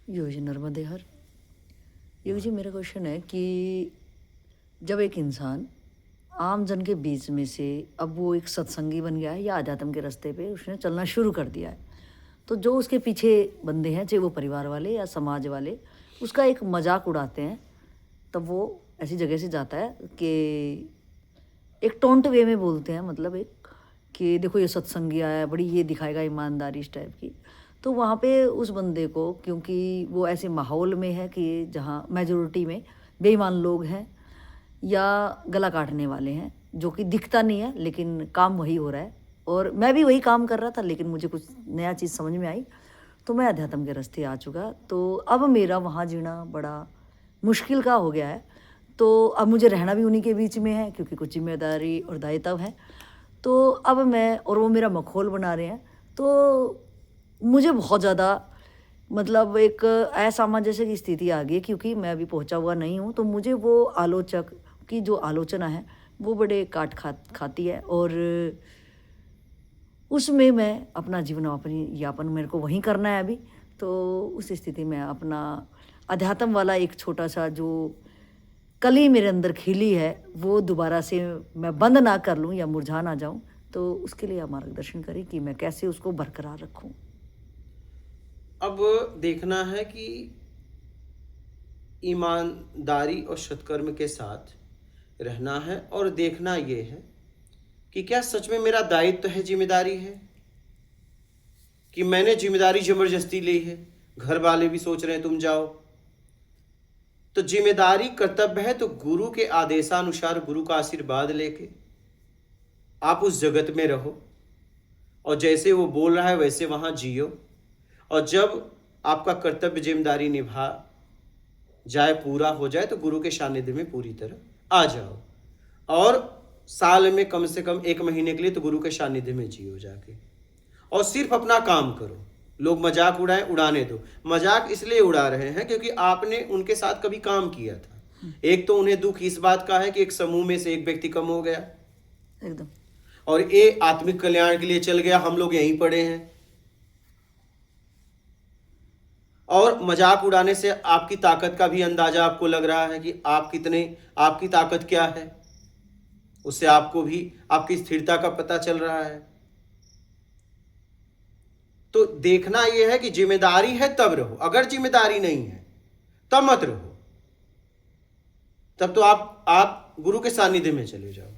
यो जी नर्मदे हर। यो जी मेरा क्वेश्चन है कि जब एक इंसान आम जन के बीच में से अब वो एक सत्संगी बन गया है या आध्यात्म के रास्ते पे उसने चलना शुरू कर दिया है, तो जो उसके पीछे बंदे हैं, चाहे वो परिवार वाले या समाज वाले, उसका एक मजाक उड़ाते हैं। तब वो ऐसी जगह से जाता है कि एक टोंट वे में बोलते हैं, मतलब एक कि देखो ये सत्संगी आया है, बड़ी ये दिखाएगा ईमानदारी इस टाइप की। तो वहाँ पे उस बंदे को, क्योंकि वो ऐसे माहौल में है कि जहाँ मेजोरिटी में बेईमान लोग हैं या गला काटने वाले हैं, जो कि दिखता नहीं है लेकिन काम वही हो रहा है, और मैं भी वही काम कर रहा था, लेकिन मुझे कुछ नया चीज़ समझ में आई तो मैं अध्यात्म के रास्ते आ चुका। तो अब मेरा वहाँ जीना बड़ा मुश्किल का हो गया है। तो अब मुझे रहना भी उन्हीं के बीच में है, क्योंकि कुछ जिम्मेदारी और दायित्व है। तो अब मैं और वो मेरा मखौल बना रहे हैं, तो मुझे बहुत ज़्यादा, मतलब एक असामंजस्य की स्थिति आ गई, क्योंकि मैं अभी पहुंचा हुआ नहीं हूं। तो मुझे वो आलोचक की जो आलोचना है वो बड़े खाती है, और उसमें मैं अपना जीवन यापन मेरे को वहीं करना है अभी। तो उस स्थिति में अपना अध्यात्म वाला एक छोटा सा जो कली मेरे अंदर खिली है वो दोबारा से मैं बंद ना कर लूं या मुरझा ना जाऊं। तो उसके लिए आप मार्गदर्शन करें कि मैं कैसे उसको बरकरार रखूं। अब देखना है कि ईमानदारी और सत्कर्म के साथ रहना है, और देखना ये है कि क्या सच में मेरा दायित्व है, जिम्मेदारी है, कि मैंने जिम्मेदारी जबरदस्ती ली है। घर वाले भी सोच रहे हैं तुम जाओ, तो जिम्मेदारी कर्तव्य है, तो गुरु के आदेशानुसार, गुरु का आशीर्वाद लेके आप उस जगत में रहो, और जैसे वो बोल रहा है वैसे वहां जियो। और जब आपका कर्तव्य जिम्मेदारी निभा जाए, पूरा हो जाए, तो गुरु के सानिध्य में पूरी तरह आ जाओ। और साल में कम से कम 1 महीने के लिए तो गुरु के सानिध्य में जियो जाके, और सिर्फ अपना काम करो। लोग मजाक उड़ाएं, उड़ाने दो। मजाक इसलिए उड़ा रहे हैं क्योंकि आपने उनके साथ कभी काम किया था। एक तो उन्हें दुख इस बात का है कि एक समूह में से एक व्यक्ति कम हो गया एकदम। और ये आत्मिक कल्याण के लिए चल गया, हम लोग यहीं पड़े हैं। और मजाक उड़ाने से आपकी ताकत का भी अंदाजा आपको लग रहा है कि आप कितने, आपकी ताकत क्या है, उससे आपको भी आपकी स्थिरता का पता चल रहा है। तो देखना यह है कि जिम्मेदारी है तब रहो, अगर जिम्मेदारी नहीं है तब मत रहो। तब तो आप गुरु के सानिध्य में चले जाओ।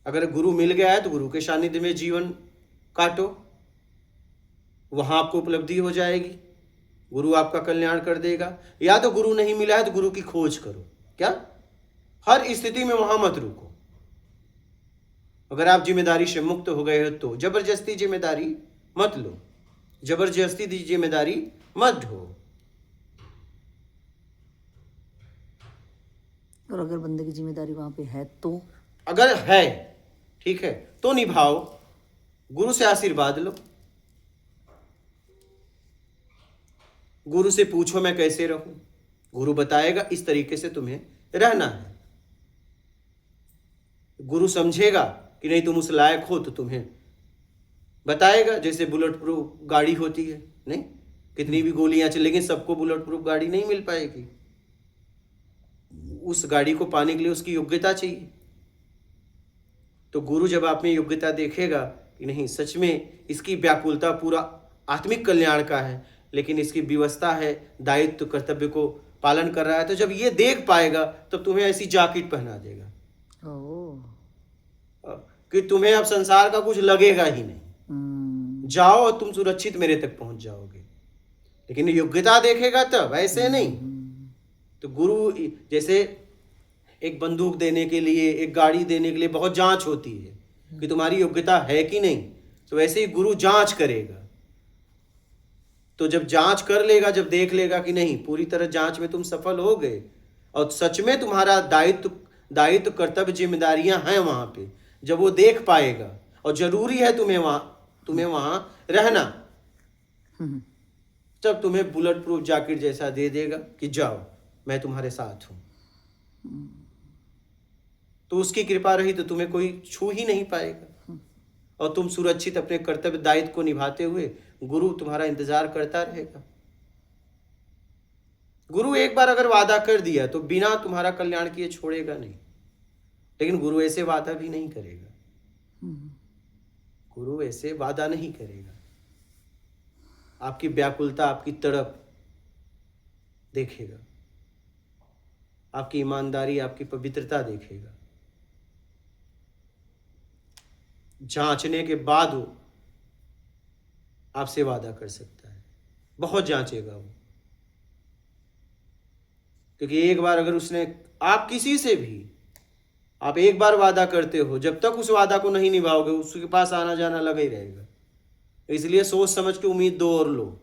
अगर गुरु मिल गया है तो गुरु के सानिध्य में जीवन काटो, वहां आपको उपलब्धि हो जाएगी, गुरु आपका कल्याण कर देगा। या तो गुरु नहीं मिला है तो गुरु की खोज करो। क्या, हर स्थिति में वहां मत रुको। अगर आप जिम्मेदारी से मुक्त हो गए हो तो जबरदस्ती जिम्मेदारी मत लो, जबरदस्ती जिम्मेदारी मत ढो। और अगर बंदे की जिम्मेदारी वहां पे है तो, अगर है ठीक है तो निभाओ, गुरु से आशीर्वाद लो, गुरु से पूछो मैं कैसे रहूं, गुरु बताएगा इस तरीके से तुम्हें रहना है। गुरु समझेगा कि नहीं तुम उस लायक हो तो तुम्हें बताएगा। जैसे बुलेट प्रूफ गाड़ी होती है, नहीं, कितनी भी गोलियां चल, लेकिन सबको बुलेट प्रूफ गाड़ी नहीं मिल पाएगी। उस गाड़ी को पाने के लिए उसकी योग्यता चाहिए। तो गुरु जब आप में योग्यता देखेगा कि नहीं सच में इसकी व्याकुलता पूरा आत्मिक कल्याण का है, लेकिन इसकी व्यवस्था है, दायित्व कर्तव्य को पालन कर रहा है, तो जब ये देख पाएगा तब तुम्हें ऐसी जैकेट पहना देगा कि तुम्हें अब संसार का कुछ लगेगा ही नहीं। जाओ और तुम सुरक्षित मेरे तक पहुंच जाओगे। लेकिन योग्यता देखेगा तब, ऐसे नहीं। तो गुरु जैसे एक बंदूक देने के लिए, एक गाड़ी देने के लिए बहुत जांच होती है कि तुम्हारी योग्यता है कि नहीं, तो वैसे ही गुरु जांच करेगा। तो जब जांच कर लेगा, जब देख लेगा कि नहीं पूरी तरह जांच में तुम सफल हो गए और सच में तुम्हारा दायित्व कर्तव्य जिम्मेदारियां हैं वहां पे, जब वो देख पाएगा और जरूरी है तुम्हें वहां रहना, तब तुम्हें बुलेट प्रूफ जैकेट जैसा दे देगा कि जाओ मैं तुम्हारे साथ हूं। तो उसकी कृपा रही तो तुम्हें कोई छू ही नहीं पाएगा। और तुम सुरक्षित अपने कर्तव्य दायित्व को निभाते हुए गुरु तुम्हारा इंतजार करता रहेगा। गुरु एक बार अगर वादा कर दिया तो बिना तुम्हारा कल्याण किए छोड़ेगा नहीं, लेकिन गुरु ऐसे वादा भी नहीं करेगा। गुरु ऐसे वादा नहीं करेगा। आपकी व्याकुलता, आपकी तड़प देखेगा, आपकी ईमानदारी, आपकी पवित्रता देखेगा। जांचने के बाद वो आपसे वादा कर सकता है, बहुत जांचेगा वो। क्योंकि एक बार अगर उसने, आप किसी से भी आप एक बार वादा करते हो, जब तक उस वादा को नहीं निभाओगे उसके पास आना जाना लगा ही रहेगा। इसलिए सोच समझ के उम्मीद दो और लो।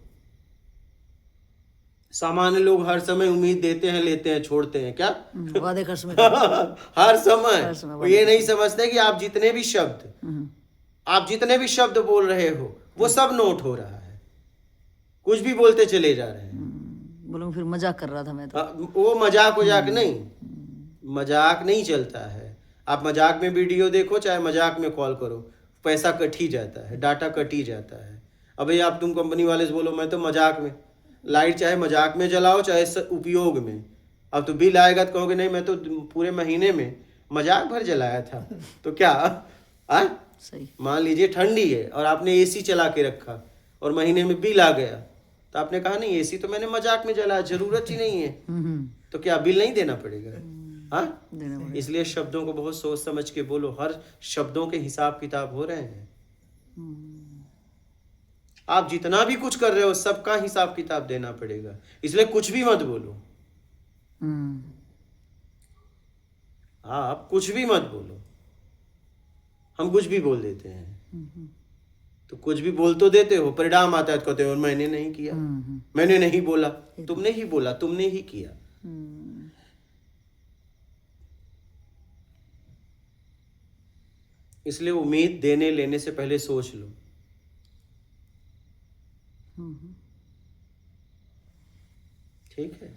सामान्य लोग हर समय उम्मीद देते हैं, लेते हैं, छोड़ते हैं। क्या वादे कर समय हर समय हर समय वो ये नहीं समझते कि आप जितने भी शब्द बोल रहे हो वो सब नोट हो रहा है, कुछ भी बोलते चले जा रहे हैं। बोलूं फिर मजाक कर रहा था मैं तो। वो मजाक नहीं, मजाक नहीं चलता है। आप मजाक में वीडियो देखो चाहे मजाक में कॉल करो, पैसा कट ही जाता है, डाटा कट ही जाता है। अबे आप तुम कंपनी वाले से बोलो मैं तो मजाक में, लाइट चाहे मजाक में जलाओ चाहे उपयोग में, अब तो बिल आएगा तो कहोगे नहीं मैं तो पूरे महीने में मजाक भर जलाया था। तो क्या सही, मान लीजिए ठंडी है और आपने एसी चला के रखा और महीने में बिल आ गया, तो आपने कहा नहीं एसी तो मैंने मजाक में जलाया, जरूरत ही नहीं है, तो क्या बिल नहीं देना पड़ेगा? इसलिए शब्दों को बहुत सोच समझ के बोलो। हर शब्दों के हिसाब किताब हो रहे हैं। आप जितना भी कुछ कर रहे हो सबका हिसाब किताब देना पड़ेगा, इसलिए कुछ भी मत बोलो। आप कुछ भी मत बोलो। हम कुछ भी बोल देते हैं, तो कुछ भी बोल तो देते हो, परिणाम आता है तो कहते हो मैंने नहीं किया, मैंने नहीं बोला। तुमने ही बोला, तुमने ही किया। इसलिए उम्मीद देने लेने से पहले सोच लो। ठीक है।